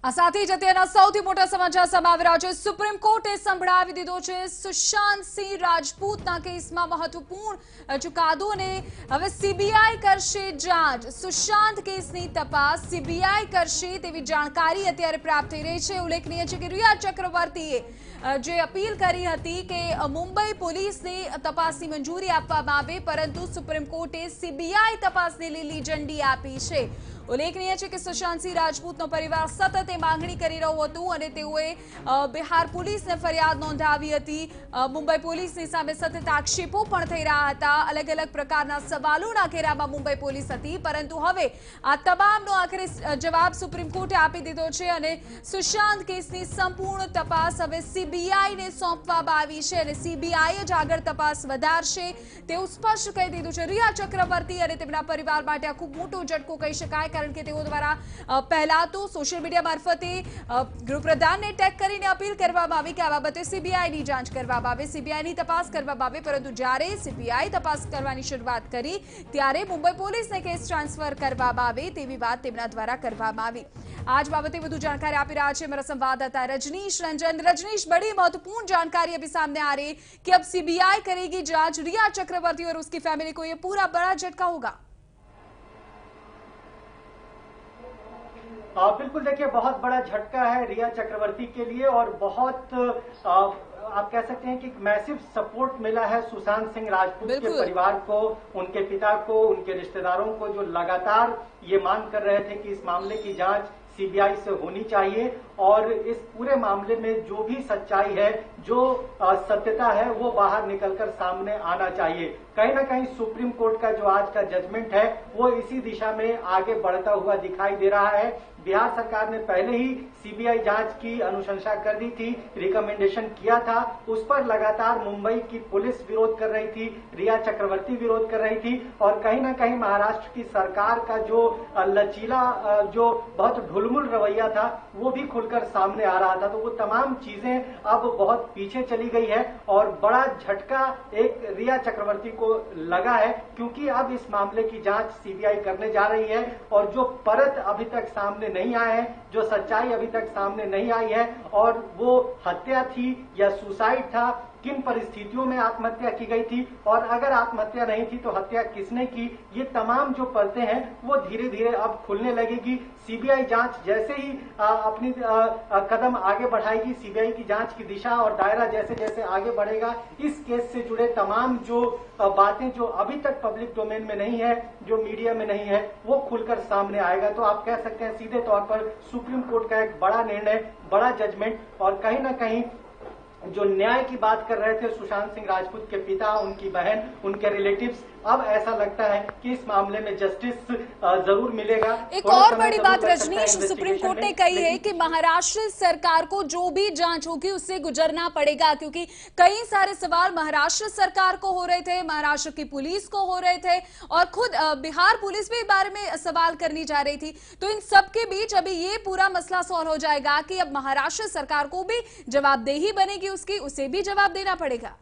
આ સાથે જ અત્યારના સૌથી મોટા સમાચાર સામે આવી રહ્યા છે। સુપ્રીમ કોર્ટે સંભળાવી દીધો છે સુશાંત સિંહ રાજપૂતના કેસમાં મહત્વપૂર્ણ ચુકાદો અને હવે સીબીઆઈ કરશે જાંચ। સુશાંત કેસની તપાસ સીબીઆઈ કરશે તેવી જાણકારી અત્યારે પ્રાપ્ત થઈ રહી છે। ઉલ્લેખનીય છે કે રિયા ચક્રવર્તીએ જે અપીલ કરી હતી કે મુંબઈ પોલીસને તપાસની મંજૂરી આપવામાં આવે, પરંતુ સુપ્રીમ કોર્ટે સીબીઆઈ તપાસને લીલી ઝંડી આપી છે। ઉલ્લેખનીય છે કે સુશાંત સિંહ રાજપૂતનો પરિવાર સતત માંગણી કરી રહ્યો હતો અને તેઓએ બિહાર પોલીસને ફરિયાદ નોંધાવી હતી। મુંબઈ પોલીસની સામે સતત આક્ષેપો પણ થઈ રહ્યા હતા। અલગ અલગ પ્રકારના સવાલોના ઘેરામાં મુંબઈ પોલીસ હતી, પરંતુ હવે આ તમામનો આખરે જવાબ સુપ્રીમ કોર્ટે આપી દીધો છે અને સુશાંત કેસની સંપૂર્ણ તપાસ હવે સીબીઆઈને સોંપવામાં આવી છે અને સીબીઆઈએ જ આગળ તપાસ વધારશે તેવું સ્પષ્ટ કહી દીધું છે। રિયા ચક્રવર્તી અને તેમના પરિવાર માટે આ ખૂબ મોટો ઝટકો કહી શકાય, કારણ કે તેઓ દ્વારા પહેલા તો સોશિયલ મીડિયા મારફતે ગૃહપ્રધાનને ટેગ કરીને અપીલ કરવામાં આવી કે આ બાબતે સીબીઆઈની જાંચ કરવામાં આવે, સીબીઆઈની તપાસ કરવામાં આવે, પરંતુ જ્યારે સીબીઆઈ તપાસ કરવાની શરૂઆત કરી ત્યારે મુંબઈ પોલીસને કેસ ટ્રાન્સફર કરવામાં આવે તેવી વાત તેમના દ્વારા કરવામાં આવી। आज बाबते વધુ जानकारी આપી રહ્યા છે मेरा संवाददाता रजनीश रंजन। रजनीश, बड़ी महत्वपूर्ण जानकारी अभी सामने आ रही कि अब सीबीआई करेगी जांच, रिया चक्रवर्ती और उसकी फैमिली को ये पूरा बड़ा झटका होगा। बिल्कुल, देखिए बहुत बड़ा झटका है रिया चक्रवर्ती के लिए और बहुत आप कह सकते हैं कि मैसिव सपोर्ट मिला है सुशांत सिंह राजपूत के परिवार को, उनके पिता को, उनके रिश्तेदारों को, जो लगातार ये मांग कर रहे थे कि इस मामले की जांच सीबीआई से होनी चाहिए और इस पूरे मामले में जो भी सच्चाई है, जो सत्यता है, वो बाहर निकलकर सामने आना चाहिए। कहीं ना कहीं सुप्रीम कोर्ट का जो आज का जजमेंट है वो इसी दिशा में आगे बढ़ता हुआ दिखाई दे रहा है। बिहार सरकार ने पहले ही सीबीआई जांच की अनुशंसा कर दी थी, रिकमेंडेशन किया था, उस पर लगातार मुंबई की पुलिस विरोध कर रही थी, रिया चक्रवर्ती विरोध कर रही थी और कहीं ना कहीं महाराष्ट्र की सरकार का जो लचीला, जो बहुत ढुलमुल रवैया था वो भी खुलकर सामने आ रहा था। तो वो तमाम चीजें अब बहुत पीछे चली गई है और बड़ा झटका एक रिया चक्रवर्ती को लगा है, क्योंकि अब इस मामले की जांच सीबीआई करने जा रही है और जो परत अभी तक सामने नहीं आए हैं, जो सच्चाई अभी तक सामने नहीं आई है और वो हत्या थी या सुसाइड था, किन परिस्थितियों में आत्महत्या की गई थी और अगर आत्महत्या नहीं थी तो हत्या किसने की, ये तमाम जो परतें हैं वो धीरे धीरे अब खुलने लगेगी। सीबीआई जांच जैसे ही अपनी कदम आगे बढ़ाएगी, सीबीआई की जांच की दिशा और दायरा जैसे जैसे आगे बढ़ेगा, इस केस से जुड़े तमाम जो बातें जो अभी तक पब्लिक डोमेन में नहीं है, जो मीडिया में नहीं है, वो खुलकर सामने आएगा। तो आप कह सकते हैं सीधे तौर पर सुप्रीम कोर्ट का एक बड़ा निर्णय, बड़ा जजमेंट और कहीं ना कहीं जो न्याय की बात कर रहे थे सुशांत सिंह राजपूत के पिता, उनकी बहन, उनके रिलेटिव्स, अब ऐसा लगता है कि इस मामले में जस्टिस जरूर मिलेगा। एक और बड़ी बात रजनीश, सुप्रीम कोर्ट ने कही है कि महाराष्ट्र सरकार को जो भी जांच होगी उससे गुजरना पड़ेगा, क्योंकि कई सारे सवाल महाराष्ट्र सरकार को हो रहे थे, महाराष्ट्र की पुलिस को हो रहे थे और खुद बिहार पुलिस भी इस बारे में सवाल करनी जा रही थी। तो इन सबके बीच अभी ये पूरा मसला सॉल्व हो जाएगा कि अब महाराष्ट्र सरकार को भी जवाबदेही बनेगी, उसकी उसे भी जवाब देना पड़ेगा।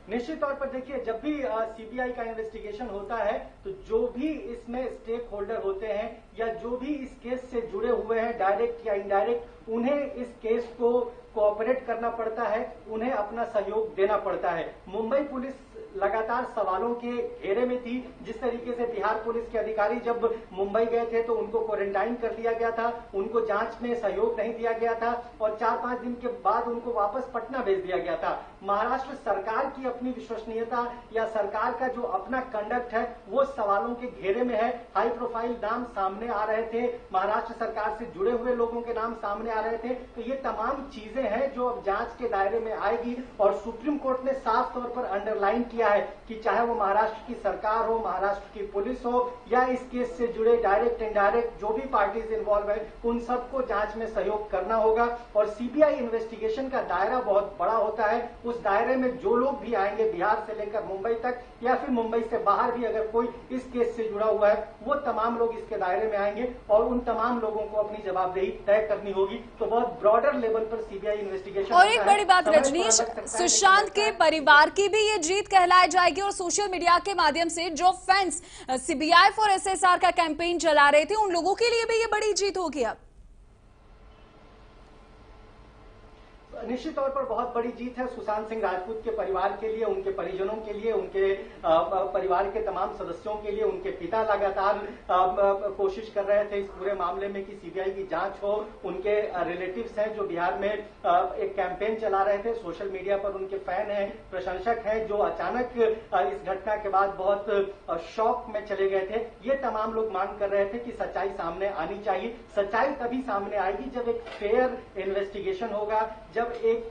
निश्चित तौर पर देखिए, जब भी सीबीआई का इन्वेस्टिगेशन होता है तो जो भी इसमें स्टेक होल्डर होते हैं या जो भी इस केस से जुड़े हुए हैं, डायरेक्ट या इनडायरेक्ट, उन्हें इस केस को कोऑपरेट करना पड़ता है, उन्हें अपना सहयोग देना पड़ता है। मुंबई पुलिस लगातार सवालों के घेरे में थी। जिस तरीके से बिहार पुलिस के अधिकारी जब मुंबई गए थे तो उनको क्वारंटाइन कर दिया गया था, उनको जांच में सहयोग नहीं दिया गया था और 4-5 दिन के बाद उनको वापस पटना भेज दिया गया था। महाराष्ट्र सरकार की अपनी विश्वसनीयता या सरकार का जो अपना कंडक्ट है वो सवालों के घेरे में है। हाई प्रोफाइल नाम सामने आ रहे थे, महाराष्ट्र सरकार से जुड़े हुए लोगों के नाम सामने आ रहे थे। तो ये तमाम चीजें हैं जो अब जांच के दायरे में आएगी और सुप्रीम कोर्ट ने साफ तौर पर अंडरलाइन किया है कि चाहे वो महाराष्ट्र की सरकार हो, महाराष्ट्र की पुलिस हो या इस केस से जुड़े डायरेक्ट इनडायरेक्ट जो भी पार्टीज इन्वॉल्व है, उन सबको जांच में सहयोग करना होगा। और सीबीआई इन्वेस्टिगेशन का दायरा बहुत बड़ा होता है, उस दायरे में जो लोग भी आएंगे बिहार से लेकर मुंबई तक या फिर मुंबई से बाहर भी अगर कोई इस केस से जुड़ा हुआ है, वो तमाम लोग इसके दायरे में आएंगे और उन तमाम लोगों को अपनी जवाबदेही तय करनी होगी। तो बहुत ब्रॉडर लेवल पर सीबीआई इन्वेस्टिगेशन। और एक बड़ी बात रजनीश, सुशांत के परिवार की भी ये जीत कहला चलाई जाएगी और सोशल मीडिया के माध्यम से जो फैंस सीबीआई फॉर एसएसआर का कैंपेन चला रहे थे उन लोगों के लिए भी ये बड़ी जीत होगी। अब निश्चित तौर पर बहुत बड़ी जीत है सुशांत सिंह राजपूत के परिवार के लिए, उनके परिजनों के लिए, उनके परिवार के तमाम सदस्यों के लिए। उनके पिता लगातार कोशिश कर रहे थे इस पूरे मामले में कि सीबीआई की जांच हो। उनके रिलेटिव्स हैं जो बिहार में एक कैंपेन चला रहे थे, सोशल मीडिया पर उनके फैन हैं, प्रशंसक हैं, जो अचानक इस घटना के बाद बहुत शॉक में चले गए थे। ये तमाम लोग मांग कर रहे थे कि सच्चाई सामने आनी चाहिए। सच्चाई तभी सामने आएगी जब एक फेयर इन्वेस्टिगेशन होगा, जब एक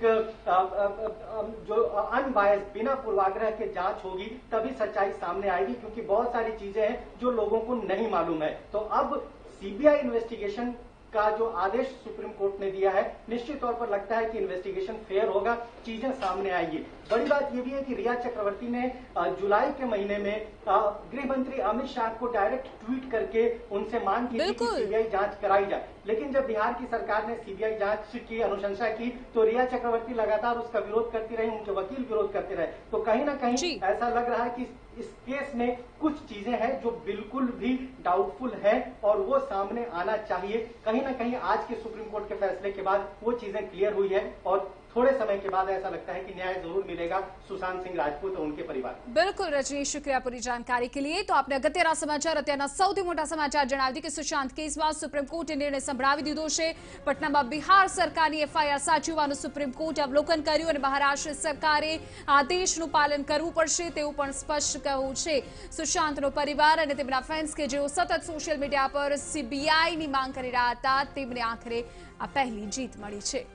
जो अनबायस्ड बिना पूर्वाग्रह के जांच होगी, तभी सच्चाई सामने आएगी। क्योंकि बहुत सारी चीजें हैं जो लोगों को नहीं मालूम है। तो अब सीबीआई इन्वेस्टिगेशन का जो आदेश सुप्रीम कोर्ट ने दिया है, निश्चित तौर पर लगता है कि इन्वेस्टिगेशन फेयर होगा, चीजें सामने आएगी। बड़ी बात यह भी है कि रिया चक्रवर्ती ने जुलाई के महीने में गृह मंत्री अमित शाह को डायरेक्ट ट्वीट करके उनसे मांग की थी कि सीबीआई जांच कराई जाए। लेकिन जब बिहार की सरकार ने सीबीआई जांच की अनुशंसा की तो रिया चक्रवर्ती लगातार उसका विरोध करती रही, उनके वकील विरोध करते रहे। तो कहीं ना कहीं ऐसा लग रहा है कि इस केस में कुछ चीजें हैं जो बिल्कुल भी डाउटफुल हैं और वो सामने आना चाहिए। कहीं ना कहीं आज के सुप्रीम कोर्ट के फैसले के बाद वो चीजें क्लियर हुई है और थोड़े समय के बाद ऐसा लगता है कि न्याय जरूर मिलेगा सुशांत सिंह राजपूत और उनके परिवार। बिल्कुल रजनीश, शुक्रिया पूरी जानकारी के लिए। तो आपने અગત્યના સમાચાર અત્યારના સૌથી મોટા સમાચાર જણાવી કે સુશાંત કેસમાં સુપ્રીમ કોર્ટે નિર્ણય સંભળાવી દીધો છે। પટનામાં બિહાર સરકારની એફઆઈઆર સાચી હોવાનું સુપ્રીમ કોર્ટે અવલોકન કર્યું અને મહારાષ્ટ્ર સરકારે આદેશનું પાલન કરવું પડશે તેવું પણ સ્પષ્ટ કહ્યું છે। સુશાંતનો પરિવાર અને તેમના ફેન્સ કે જેઓ સતત સોશિયલ મીડિયા પર સીબીઆઈની માંગ કરી રહ્યા હતા તેમને આખરે આ પહેલી જીત મળી છે।